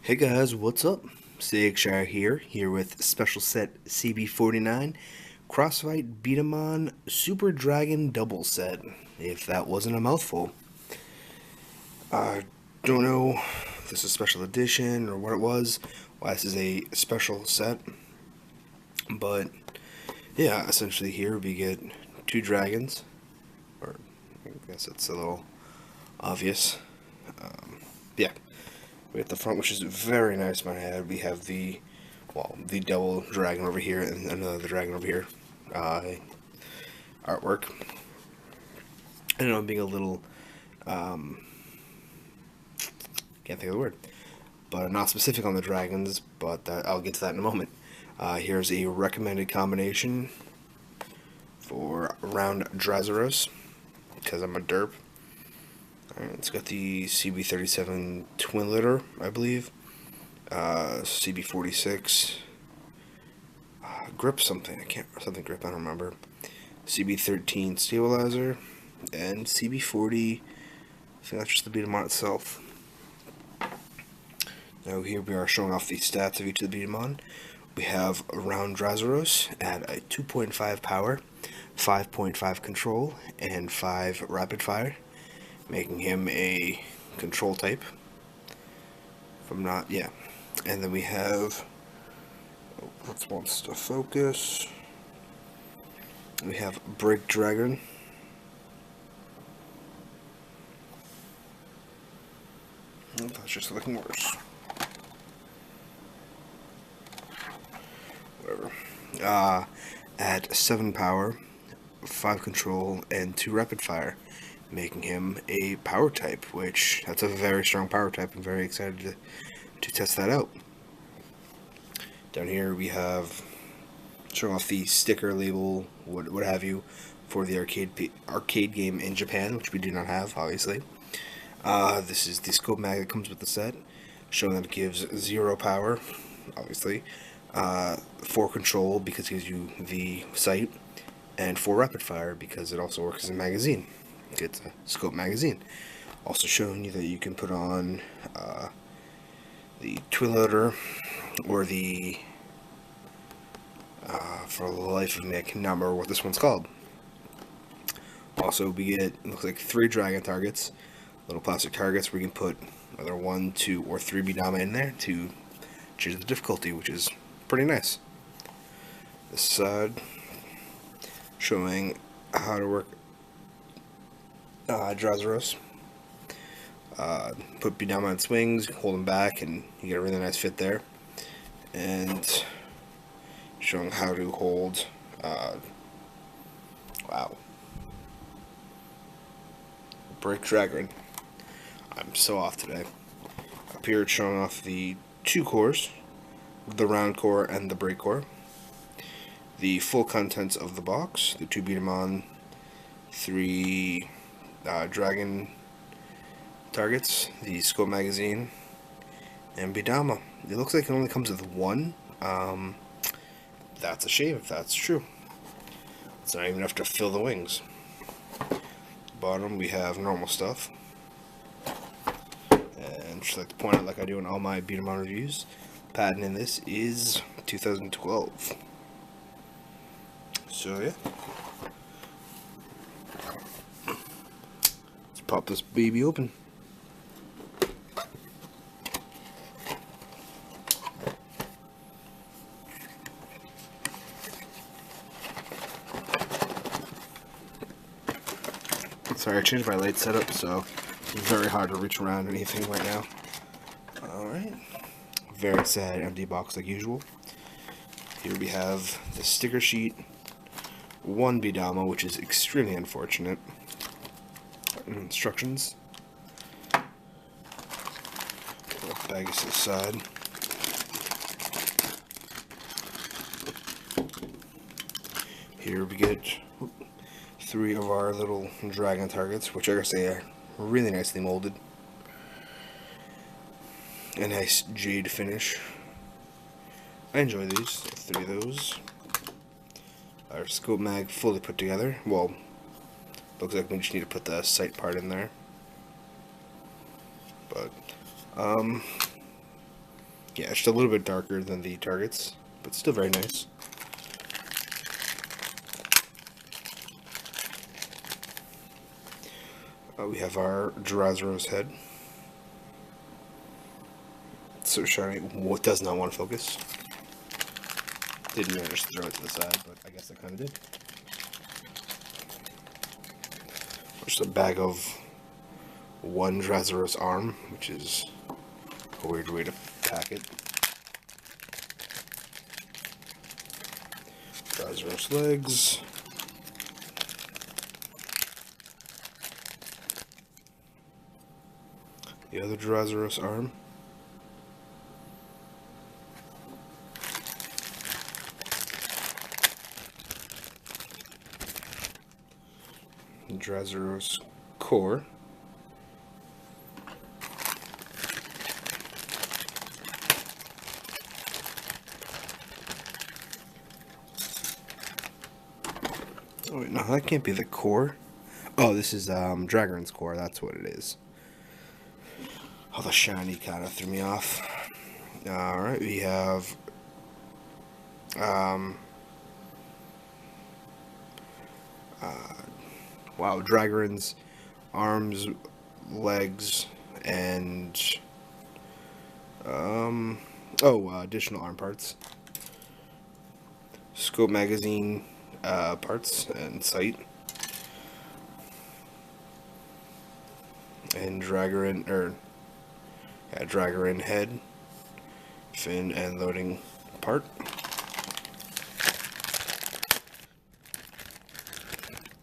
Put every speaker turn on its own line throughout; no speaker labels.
Hey guys, what's up? Sigshire here with special set CB49 Crossfight B-Daman Super Dragon Double Set, if that wasn't a mouthful. I don't know if this is a special edition or what it was, why this is a special set, but yeah, essentially here we get two dragons, or I guess it's a little obvious. Yeah, we have the front, which is very nice, might I add. We have the double dragon over here and another dragon over here. Artwork. I know I'm being a little, can't think of the word, but I'm not specific on the dragons, but I'll get to that in a moment. Here's a recommended combination for round Drazaros, because I'm a derp. Alright, it's got the CB37 twin litter, I believe. CB46 grip something, something grip, I don't remember. CB13 stabilizer, and CB40, I think that's just the B-Daman itself. Now here we are showing off the stats of each of the B-Daman. We have Round Drazaros at a 2.5 power, 5.5 control, and 5 rapid fire, making him a control type. If I'm not, yeah. And then we have, that wants to focus. We have Break Dragon. Oh, that's just looking worse. Whatever. At 7 power, 5 control, and 2 rapid fire, making him a power type, which that's a very strong power type. I'm very excited to test that out. Down here we have showing off the sticker label, what have you, for the arcade game in Japan, which we do not have, obviously. This is the scope mag that comes with the set, showing that it gives 0 power, obviously, 4 control because it gives you the sight, and 4 rapid fire because it also works as a magazine. It's a scope magazine. Also showing you that you can put on the twin loader or the for the life of me I can not remember what this one's called. Also we get, it looks like 3 dragon targets, little plastic targets where you can put either 1, 2, or 3 B-Daman in there to change the difficulty, which is pretty nice. This side showing how to work Drazaros. Put B-Daman on swings, hold them back, and you get a really nice fit there. And showing how to hold, wow, Break Dragon. I'm so off today. Up here it's showing off the 2 cores, the round core and the break core. The full contents of the box, the 2 B-Daman, 3 dragon targets, the scope magazine, and B-Daman. It looks like it only comes with 1. That's a shame if that's true. It's not even enough to fill the wings. Bottom we have normal stuff. And just like to point out, like I do in all my B-Daman reviews, patent in this is 2012. So yeah. Let's pop this baby open. Sorry, I changed my light setup, so it's very hard to reach around anything right now. Alright. Very sad empty box like usual. Here we have the sticker sheet, 1 B-Daman, which is extremely unfortunate. Instructions. Bag is to the side. Here we get 3 of our little dragon targets, which I gotta say are really nicely molded. A nice jade finish. I enjoy these, 3 of those. Our scope mag fully put together. Well, looks like we just need to put the sight part in there. But, Yeah, it's just a little bit darker than the targets, but still very nice. We have our Drowseros head. So shiny. What does not want to focus? Didn't manage to throw it to the side, but I guess I kind of did. Just a bag of one Drowseros arm, which is a weird way to pack it. Drowseros legs. The other Drowseros arm. Drowseros core. Oh wait, no, that can't be the core. Oh, this is Dragaron's core, that's what it is. Oh, the shiny kind of threw me off. Alright, we have wow, Dragaron's arms, legs, and additional arm parts. Scope magazine parts and sight. And Dragaron head, fin, and loading part.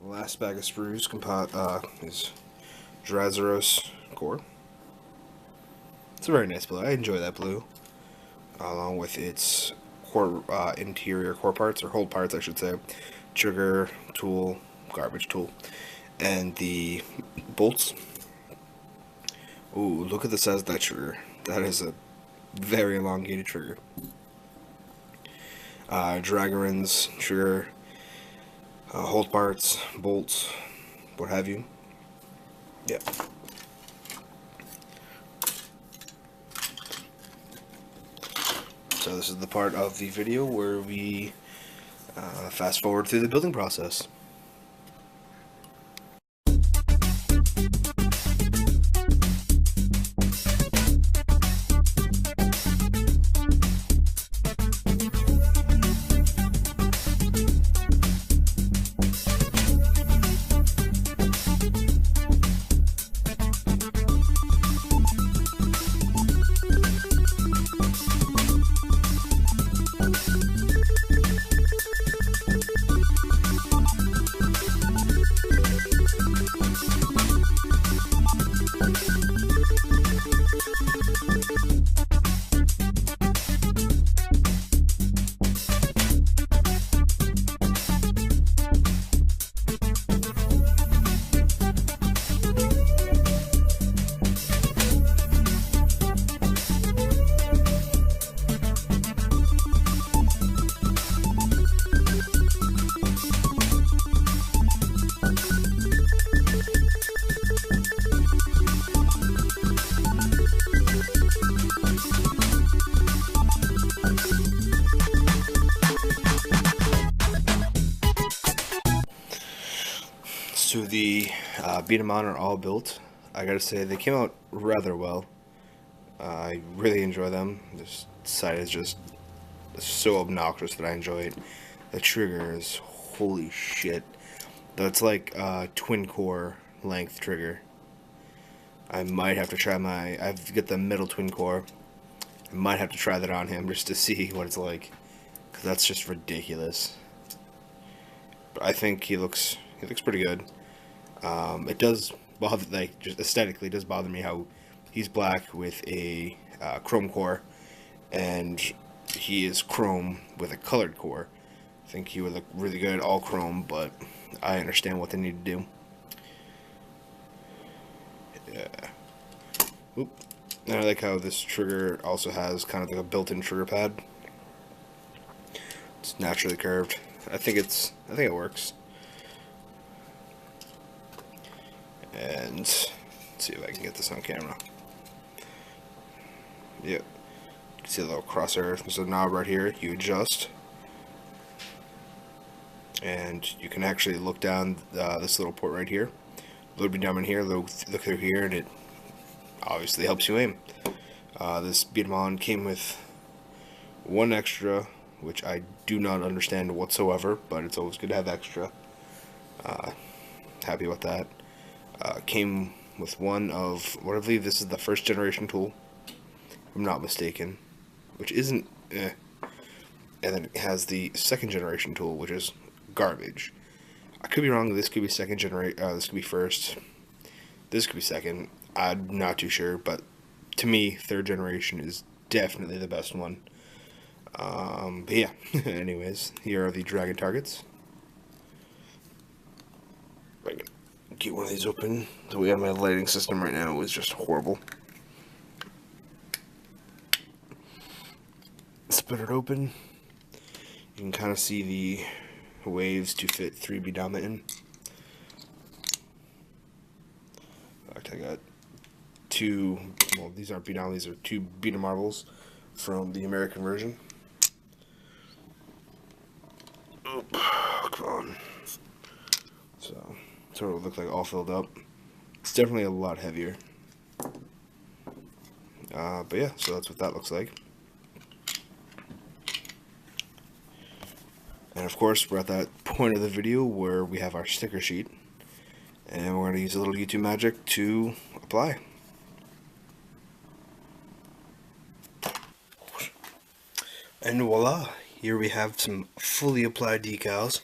The last bag of sprues is Drowseros core. It's a very nice blue. I enjoy that blue, along with its core interior core parts, or hold parts, I should say. Trigger, tool, garbage tool, and the bolts. Ooh, look at the size of that trigger. That is a very elongated trigger. Dragaron's trigger, hold parts, bolts, what have you. Yep. So this is the part of the video where we fast forward through the building process. So the B-Daman are all built. I gotta say, they came out rather well. I really enjoy them. This side is just so obnoxious that I enjoy it. The trigger is holy shit. That's like twin core length trigger. I might have to try I've got the middle twin core. I might have to try that on him just to see what it's like, because that's just ridiculous. But I think he looks pretty good. It does bother, like, just aesthetically, it does bother me how he's black with a chrome core, and he is chrome with a colored core. I think he would look really good all chrome, but I understand what they need to do. Yeah. Oop. And I like how this trigger also has kind of like a built-in trigger pad. It's naturally curved. I think it works. And let's see if I can get this on camera. Yep. See the little crosshair? There's a knob right here. You adjust, and you can actually look down this little port right here. Load B-Daman here, look through here, and it obviously helps you aim. This B-Daman came with one extra, which I do not understand whatsoever, but it's always good to have extra. Happy about that. Came with one of what I believe this is the first generation tool, if I'm not mistaken, which isn't and then it has the second generation tool, which is garbage. I could be wrong. This could be second generation. This could be first. This could be second. I'm not too sure, but to me, third generation is definitely the best one. But yeah. Anyways, here are the dragon targets. If I can get one of these open. The way I have my lighting system right now is just horrible. Split it open. You can kind of see the waves to fit 3 B-Daman in. In fact, I got two, well, these aren't B-Daman, these are 2 Beta marbles from the American version. Oh, come on. So, sort of look like all filled up. It's definitely a lot heavier. But yeah, so that's what that looks like. And of course, we're at that point of the video where we have our sticker sheet, and we're going to use a little YouTube magic to apply. And voila, here we have some fully applied decals.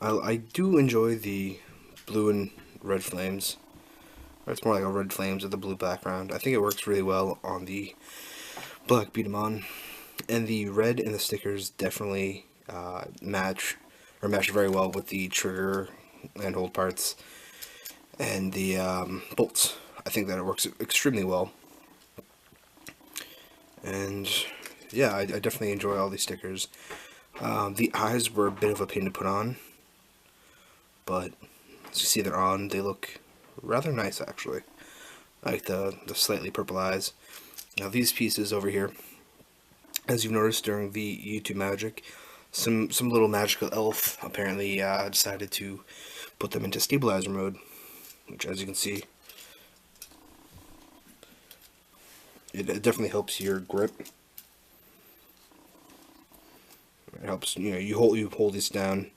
I do enjoy the blue and red flames. Or it's more like a red flames with a blue background. I think it works really well on the black B-Daman, and the red and the stickers definitely match very well with the trigger and hold parts and the bolts. I think that it works extremely well, and yeah, I definitely enjoy all these stickers. The eyes were a bit of a pain to put on, but as you see they're on, they look rather nice actually. I like the slightly purple eyes. Now these pieces over here, as you've noticed during the YouTube magic, some little magical elf apparently decided to put them into stabilizer mode, which, as you can see, it definitely helps your grip. It helps, you know, you hold this down,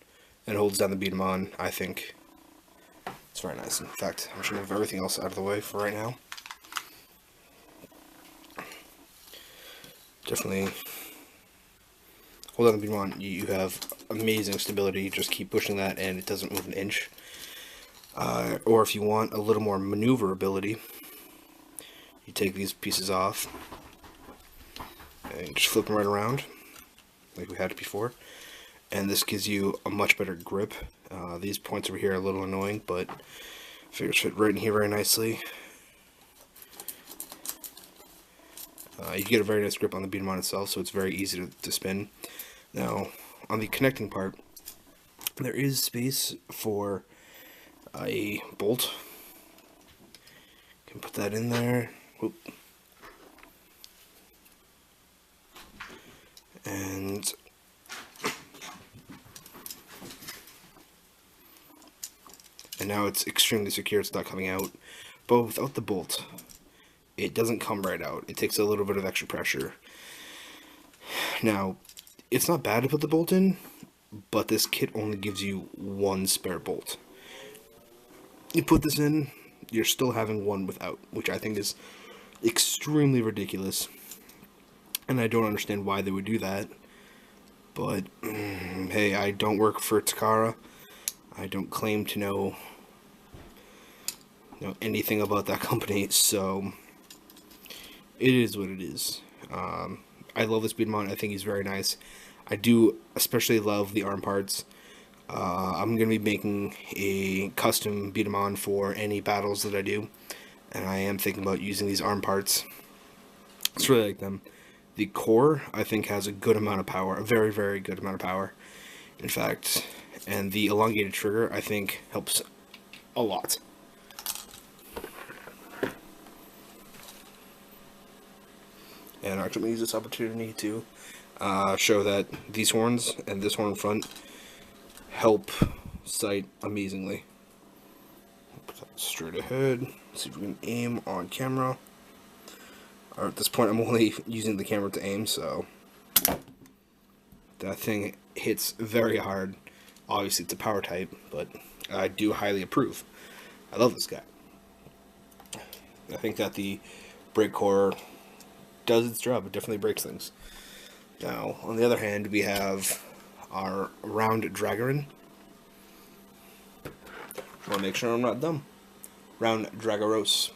and it holds down the B-Daman. I think it's very nice. In fact, I'm just gonna move everything else out of the way for right now. Definitely hold on the B-Daman. You have amazing stability. Just keep pushing that and it doesn't move an inch. Or if you want a little more maneuverability, you take these pieces off and just flip them right around like we had it before, and this gives you a much better grip. These points over here are a little annoying, but figures fit right in here very nicely. You get a very nice grip on the B-Daman itself, so it's very easy to spin. Now, on the connecting part, there is space for a bolt. You can put that in there. Whoop. And now it's extremely secure, it's not coming out. But without the bolt, it doesn't come right out. It takes a little bit of extra pressure. Now, it's not bad to put the bolt in, but this kit only gives you one spare bolt. You put this in, you're still having one without, which I think is extremely ridiculous. And I don't understand why they would do that. But, hey, I don't work for Takara. I don't claim to know anything about that company, so it is what it is. I love this B-Daman. I think he's very nice. I do especially love the arm parts. I'm going to be making a custom B-Daman for any battles that I do, and I am thinking about using these arm parts. It's really like them. The core, I think, has a good amount of power, a very, very good amount of power, in fact, and the elongated trigger, I think, helps a lot. And I'm actually going to use this opportunity to show that these horns and this horn in front help sight amazingly. Put that straight ahead. See if we can aim on camera. At this point, I'm only using the camera to aim, so that thing hits very hard. Obviously, it's a power type, but I do highly approve. I love this guy. I think that the brake core does its job. It definitely breaks things. Now, on the other hand, we have our round Dragarin. I want to make sure I'm not dumb. Round Dragaros.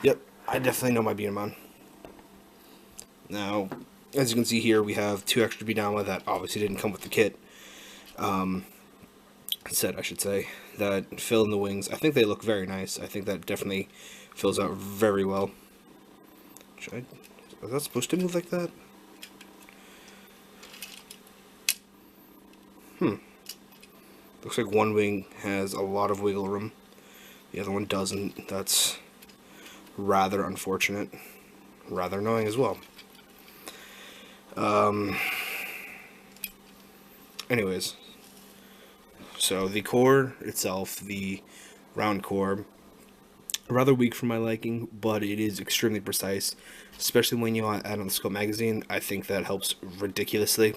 Yep, I definitely know my B-Daman. Now, as you can see here, we have 2 extra B-Daman that obviously didn't come with the kit. Set, I should say, that fill in the wings. I think they look very nice. I think that definitely fills out very well. Is that supposed to move like that? Looks like one wing has a lot of wiggle room. The other one doesn't. That's rather unfortunate. Rather annoying as well. Anyways. So the core itself, the round core, rather weak for my liking, but it is extremely precise. Especially when you add on the scope magazine. I think that helps ridiculously.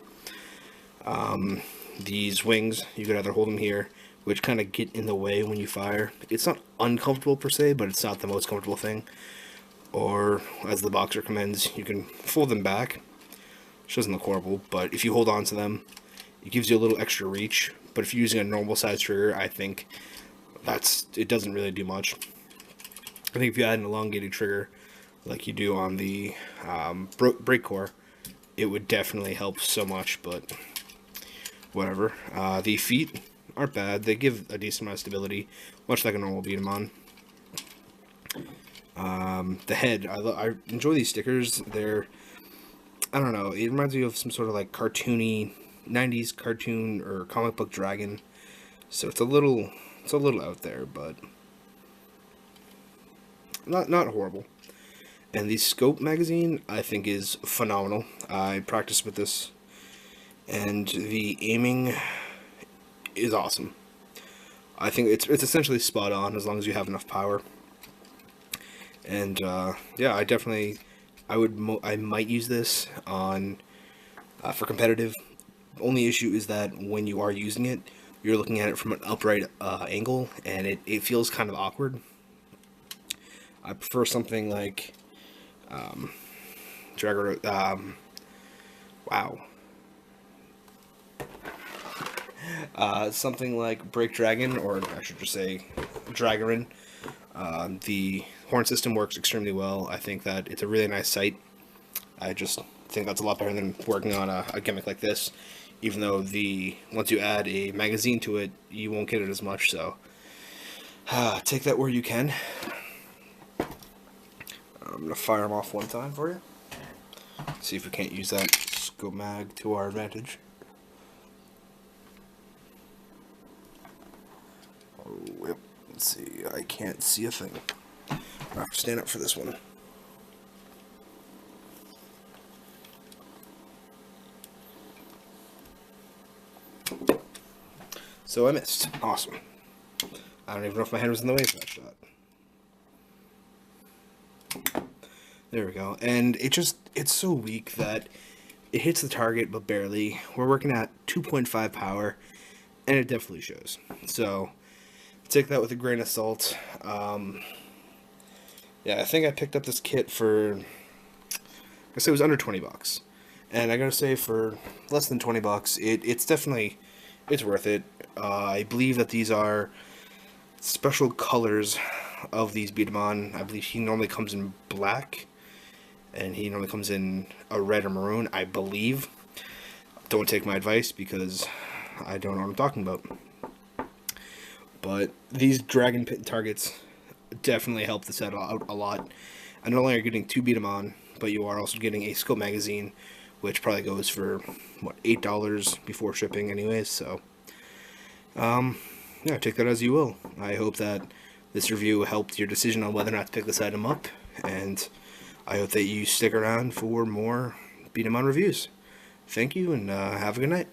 These wings, you could either hold them here, which kind of get in the way when you fire. It's not uncomfortable per se, but it's not the most comfortable thing. Or, as the box recommends, you can fold them back, which doesn't look horrible, but if you hold on to them, it gives you a little extra reach. But if you're using a normal size trigger, I think it doesn't really do much. I think if you add an elongated trigger, like you do on the brake core, it would definitely help so much, but whatever. The feet aren't bad. They give a decent amount of stability, much like a normal B-Daman. The head, I enjoy these stickers. They're, I don't know, it reminds me of some sort of like cartoony 90s cartoon or comic book dragon. So it's a little out there, but not horrible. And the scope magazine, I think, is phenomenal. I practiced with this, and the aiming is awesome. I think it's essentially spot on as long as you have enough power. And yeah, I might use this on for competitive. Only issue is that when you are using it, you're looking at it from an upright angle, and it feels kind of awkward. I prefer something like something like Break Dragon, or I should just say Dragarin. The horn system works extremely well. I think that it's a really nice sight. I just think that's a lot better than working on a gimmick like this. Even though once you add a magazine to it, you won't get it as much. So take that where you can. I'm gonna fire them off one time for you. See if we can't use that scope mag to our advantage. Oh, yep. Let's see. I can't see a thing. I have to stand up for this one. So I missed. Awesome. I don't even know if my hand was in the way for that shot. There we go. And it's so weak that it hits the target but barely. We're working at 2.5 power, and it definitely shows. So take that with a grain of salt. Yeah, I think I picked up this kit for, I guess it was under 20 bucks. And I gotta say, for less than 20 bucks, it's definitely, it's worth it. I believe that these are special colors of these B-Daman. I believe he normally comes in black, and he normally comes in a red or maroon, I believe. Don't take my advice, because I don't know what I'm talking about. But these dragon pit targets definitely help the set out a lot. And not only are you getting 2 B-Daman, but you are also getting a scope magazine, which probably goes for, what, $8 before shipping anyways. So yeah, take that as you will. I hope that this review helped your decision on whether or not to pick this item up, and I hope that you stick around for more B-Daman reviews. Thank you, and have a good night.